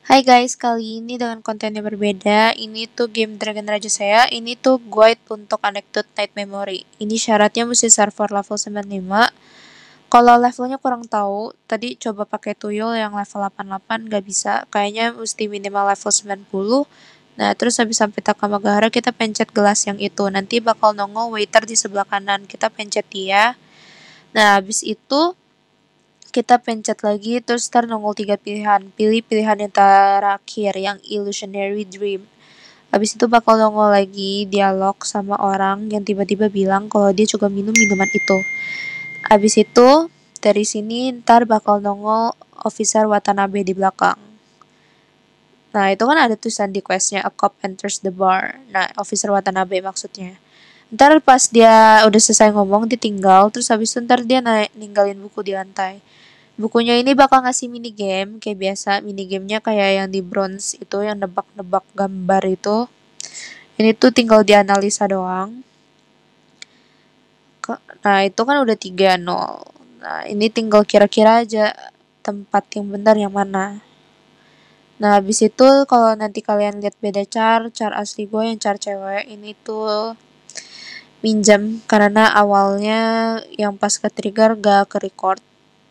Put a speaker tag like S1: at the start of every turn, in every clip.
S1: Hai guys, kali ini dengan konten yang berbeda. Ini tuh game Dragon Raja saya. Ini tuh guide untuk Anecdote Night Memory. Ini syaratnya mesti server level 95. Kalau levelnya kurang tahu, tadi coba pakai tuyul yang level 88 gak bisa. Kayaknya mesti minimal level 90. Nah, terus habis sampai Takamagahara kita pencet gelas yang itu. Nanti bakal nongol waiter di sebelah kanan. Kita pencet dia. Nah, habis itu kita pencet lagi terus ntar nongol 3 pilihan. Pilih pilihan yang terakhir yang Illusionary Dream. Habis itu bakal nongol lagi dialog sama orang yang tiba-tiba bilang kalau dia juga minum minuman itu. Habis itu dari sini ntar bakal nongol Officer Watanabe di belakang. Nah itu kan ada tulisan di questnya A cop enters the bar. Nah Officer Watanabe maksudnya. Ntar pas dia udah selesai ngomong ditinggal terus habis itu ntar dia ninggalin buku di lantai. Bukunya ini bakal ngasih mini game kayak biasa, mini gamenya kayak yang di bronze itu yang nebak-nebak gambar itu. Ini tuh tinggal dianalisa doang. Nah itu kan udah 3-0. Nah ini tinggal kira-kira aja tempat yang benar yang mana. Nah habis itu kalau nanti kalian lihat beda char asli gue yang char cewek ini tuh minjam karena awalnya yang pas ke trigger gak ke record.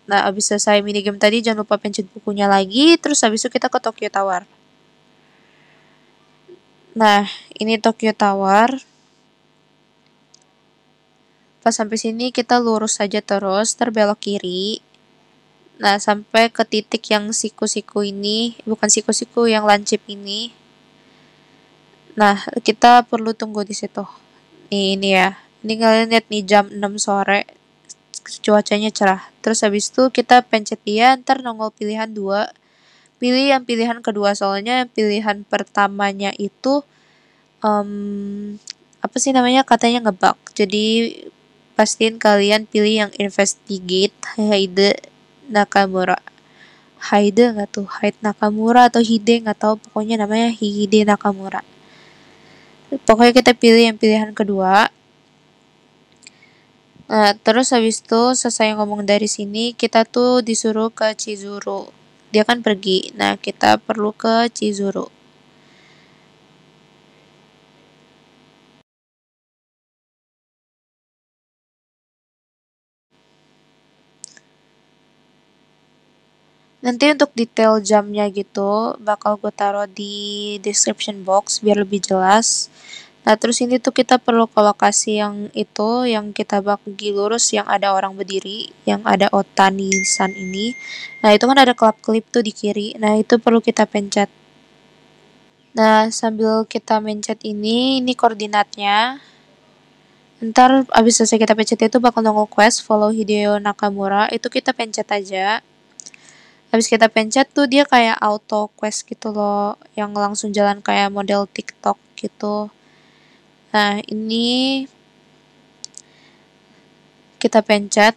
S1: Nah, abis selesai minigame tadi jangan lupa pencet bukunya lagi, terus habis itu kita ke Tokyo Tower. Nah, ini Tokyo Tower. Pas sampai sini kita lurus saja terus, terbelok kiri. Nah, sampai ke titik yang siku-siku ini, bukan siku-siku yang lancip ini. Nah, kita perlu tunggu di situ. Ini ya. Ini kalian lihat nih jam 6 sore. Cuacanya cerah. Terus habis itu kita pencet dia, ntar nongol pilihan 2. Pilih yang pilihan kedua soalnya pilihan pertamanya itu apa sih namanya katanya ngebug. Jadi pastiin kalian pilih yang investigate Hide Nakamura. Hide nggak tuh Hide Nakamura atau Hide nggak tahu, pokoknya namanya Hide Nakamura. Pokoknya kita pilih yang pilihan kedua. Nah, terus habis itu selesai ngomong dari sini kita tuh disuruh ke Chizuru. Dia kan pergi. Nah, kita perlu ke Chizuru. Nanti untuk detail jamnya gitu bakal gue taruh di description box biar lebih jelas. Nah terus ini tuh kita perlu ke lokasi yang itu yang kita bagi lurus yang ada orang berdiri, yang ada Otani-san ini. Nah itu kan ada klip klip tuh di kiri. Nah itu perlu kita pencet. Nah sambil kita mencet ini koordinatnya. Ntar abis selesai kita pencet itu bakal nongol quest follow Hideo Nakamura. Itu kita pencet aja. Habis kita pencet tuh dia kayak auto quest gitu loh, yang langsung jalan kayak model TikTok gitu. Nah, ini kita pencet,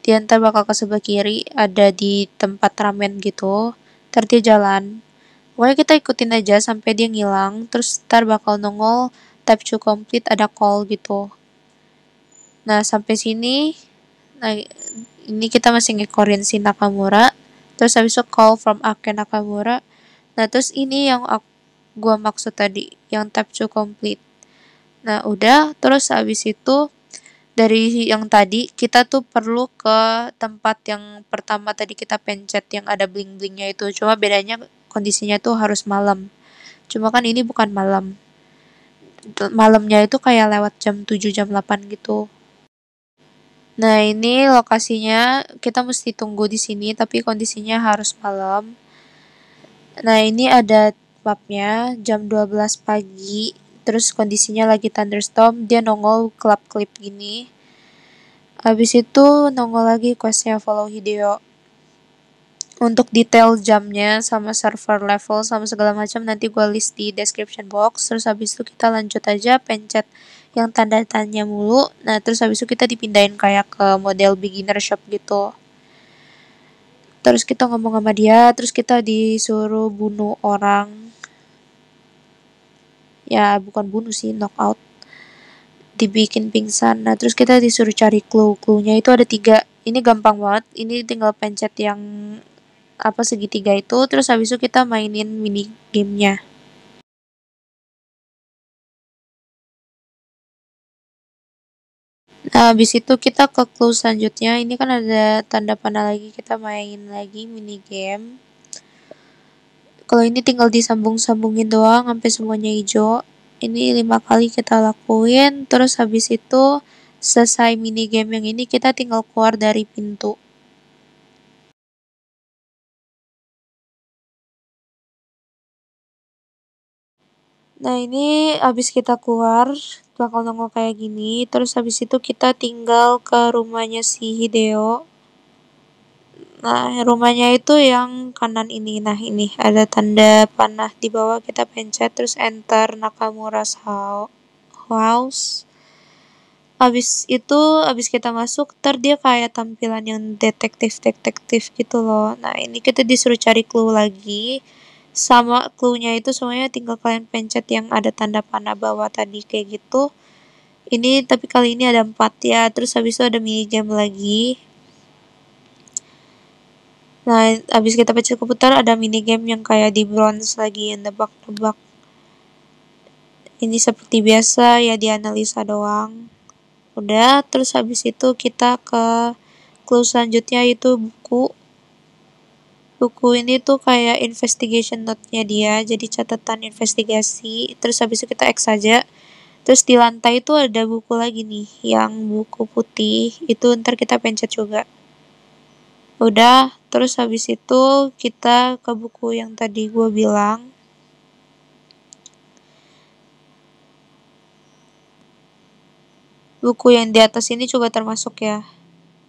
S1: dia ntar bakal ke sebelah kiri, ada di tempat ramen gitu. Ntar dia jalan. Pokoknya kita ikutin aja sampai dia ngilang, terus ntar bakal nongol type to complete ada call gitu. Nah, sampai sini, nah ini kita masih ngekorin si Nakamura. Terus habis itu call from Ake Nakamura. Nah, terus ini yang gua maksud tadi, yang tap to complete. Nah, udah, terus habis itu dari yang tadi kita tuh perlu ke tempat yang pertama tadi kita pencet yang ada bling-blingnya itu. Cuma bedanya kondisinya tuh harus malam. Cuma kan ini bukan malam. Malamnya itu kayak lewat jam 7 jam 8 gitu. Nah, ini lokasinya kita mesti tunggu di sini tapi kondisinya harus malam. Nah, ini ada mapnya jam 12 pagi. Terus kondisinya lagi thunderstorm, dia nongol klip klip gini. Habis itu nongol lagi questnya follow Hideo. Untuk detail jamnya sama server level sama segala macam nanti gue list di description box. Terus habis itu kita lanjut aja pencet yang tanda tanya mulu. Nah terus habis itu kita dipindahin kayak ke model beginner shop gitu. Terus kita ngomong sama dia, terus kita disuruh bunuh orang. Ya bukan bunuh sih, knockout. Dibikin pingsan. Nah terus kita disuruh cari clue. Clue-nya itu ada 3. Ini gampang banget. Ini tinggal pencet yang apa segitiga itu, terus habis itu kita mainin mini gamenya. Nah, habis itu kita ke clue selanjutnya. Ini kan ada tanda panah lagi, kita main lagi mini game. Kalau ini tinggal disambung-sambungin doang sampai semuanya hijau. Ini 5 kali kita lakuin, terus habis itu selesai mini game yang ini kita tinggal keluar dari pintu. Nah, ini habis kita keluar bakal nongol kayak gini, terus habis itu kita tinggal ke rumahnya si Hideo. Nah, rumahnya itu yang kanan ini. Nah, ini ada tanda panah di bawah, kita pencet terus enter Nakamura's house. Abis kita masuk, dia kayak tampilan yang detektif gitu loh. Nah, ini kita disuruh cari clue lagi. Sama clue-nya itu semuanya tinggal kalian pencet yang ada tanda panah bawah tadi kayak gitu. Ini tapi kali ini ada 4 ya. Terus habis itu ada mini game lagi. Nah, abis kita pencet komputer ada mini game yang kayak di bronze lagi, yang nebak-nebak. Ini seperti biasa ya, dianalisa doang. Udah, terus habis itu kita ke clue selanjutnya, itu buku. Buku ini tuh kayak investigation note-nya dia, jadi catatan investigasi. Terus habis itu kita X saja. Terus di lantai itu ada buku lagi nih, yang buku putih. Itu ntar kita pencet juga. Udah, terus habis itu kita ke buku yang tadi gue bilang. Buku yang di atas ini juga termasuk ya,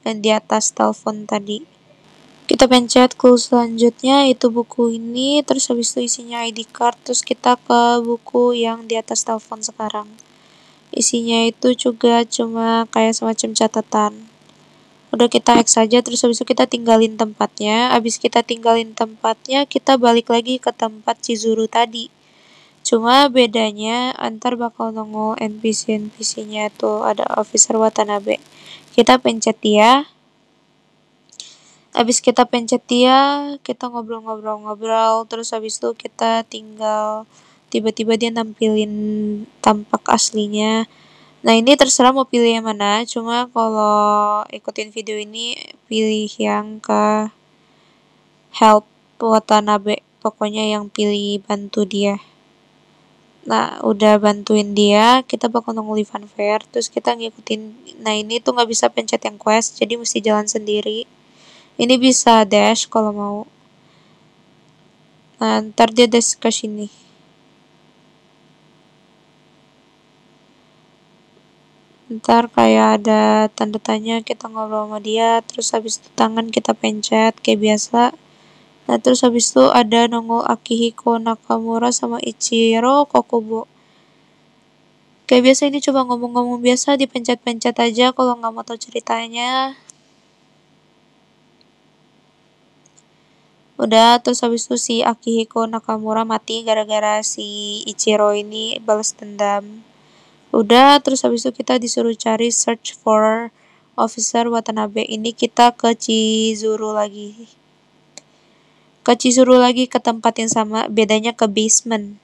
S1: yang di atas telepon tadi. Kita pencet clue selanjutnya, itu buku ini, terus habis itu isinya ID card, terus kita ke buku yang di atas telepon sekarang. Isinya itu juga cuma kayak semacam catatan. Udah, kita X saja, terus habis itu kita tinggalin tempatnya. Habis kita tinggalin tempatnya, kita balik lagi ke tempat Chizuru tadi. Cuma bedanya antar bakal nongol NPC-NPC-nya tuh, ada Officer Watanabe. Kita pencet dia. Habis kita pencet dia, kita ngobrol-ngobrol-ngobrol, terus habis itu kita tinggal tiba-tiba dia nampilin tampak aslinya. Nah, ini terserah mau pilih yang mana, cuma kalau ikutin video ini pilih yang ke help Watanabe, pokoknya yang pilih bantu dia. Nah, udah bantuin dia, kita bakal nongol di funfair, terus kita ngikutin. Nah, ini tuh nggak bisa pencet yang quest, jadi mesti jalan sendiri. Ini bisa dash kalau mau. Nah, ntar dia dash ke sini. Ntar kayak ada tanda tanya, kita ngobrol sama dia, terus habis itu tangan kita pencet kayak biasa. Nah, terus habis itu ada nongol Akihiko Nakamura sama Ichiro Kokubo. Kayak biasa ini coba ngomong-ngomong biasa, dipencet-pencet aja kalau nggak mau tahu ceritanya. Udah, terus habis itu si Akihiko Nakamura mati gara-gara si Ichiro ini balas dendam. Udah, terus habis itu kita disuruh cari search for Officer Watanabe. Ini kita ke Chizuru lagi. Ke tempat yang sama, bedanya ke basement.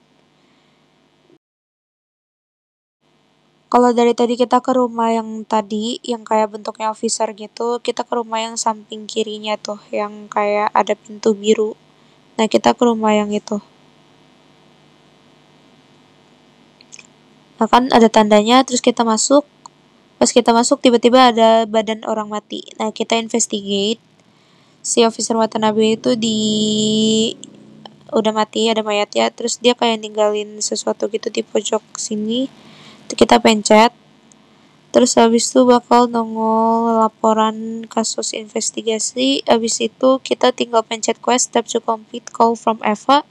S1: Kalau dari tadi kita ke rumah yang tadi, yang kayak bentuknya officer gitu, kita ke rumah yang samping kirinya tuh, yang kayak ada pintu biru. Nah, kita ke rumah yang itu. Nah, kan ada tandanya, terus kita masuk. Pas kita masuk, tiba-tiba ada badan orang mati. Nah, kita investigate. Si Officer Watanabe itu udah mati, ada mayatnya, terus dia kayak ninggalin sesuatu gitu di pojok sini. Kita pencet. Terus habis itu bakal nongol laporan kasus investigasi. Habis itu kita tinggal pencet quest step to complete, call from Eva.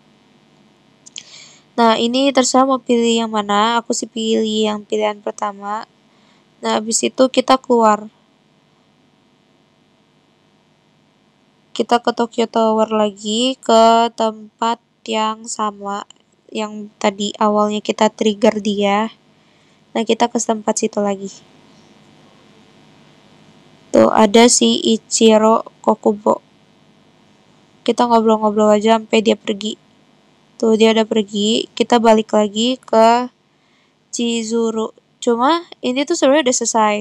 S1: Nah, ini terserah mau pilih yang mana. Aku sih pilih yang pilihan pertama. Nah, habis itu kita keluar. Kita ke Tokyo Tower lagi, ke tempat yang sama yang tadi awalnya kita trigger dia. Nah, kita ke tempat situ lagi. Tuh, ada si Ichiro Kokubo. Kita ngobrol-ngobrol aja sampai dia pergi. Tuh dia udah pergi, kita balik lagi ke Chizuru. Cuma ini tuh sebenarnya udah selesai.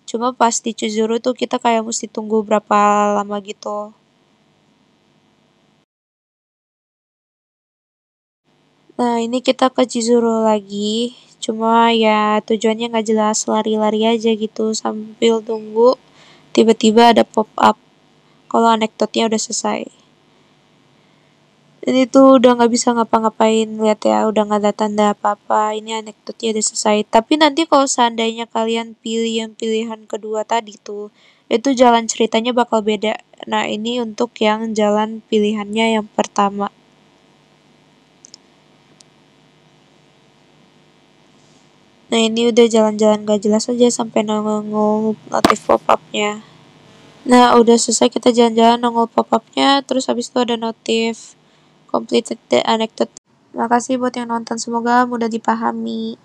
S1: Cuma pas di Chizuru tuh kita kayak mesti tunggu berapa lama gitu. Nah ini kita ke Chizuru lagi. Cuma ya tujuannya nggak jelas, lari-lari aja gitu sambil tunggu. Tiba-tiba ada pop up kalau anekdotnya udah selesai. Ini tuh udah nggak bisa ngapa-ngapain, lihat ya udah nggak ada tanda apa-apa, ini anekdotnya udah selesai. Tapi nanti kalau seandainya kalian pilih yang pilihan kedua tadi tuh, itu jalan ceritanya bakal beda. Nah ini untuk yang jalan pilihannya yang pertama. Nah ini udah jalan-jalan gak jelas aja sampai nongol notif pop-upnya. Nah udah selesai kita jalan-jalan nongol pop-upnya, terus habis itu ada notif completed the anecdote. Makasih buat yang nonton, semoga mudah dipahami.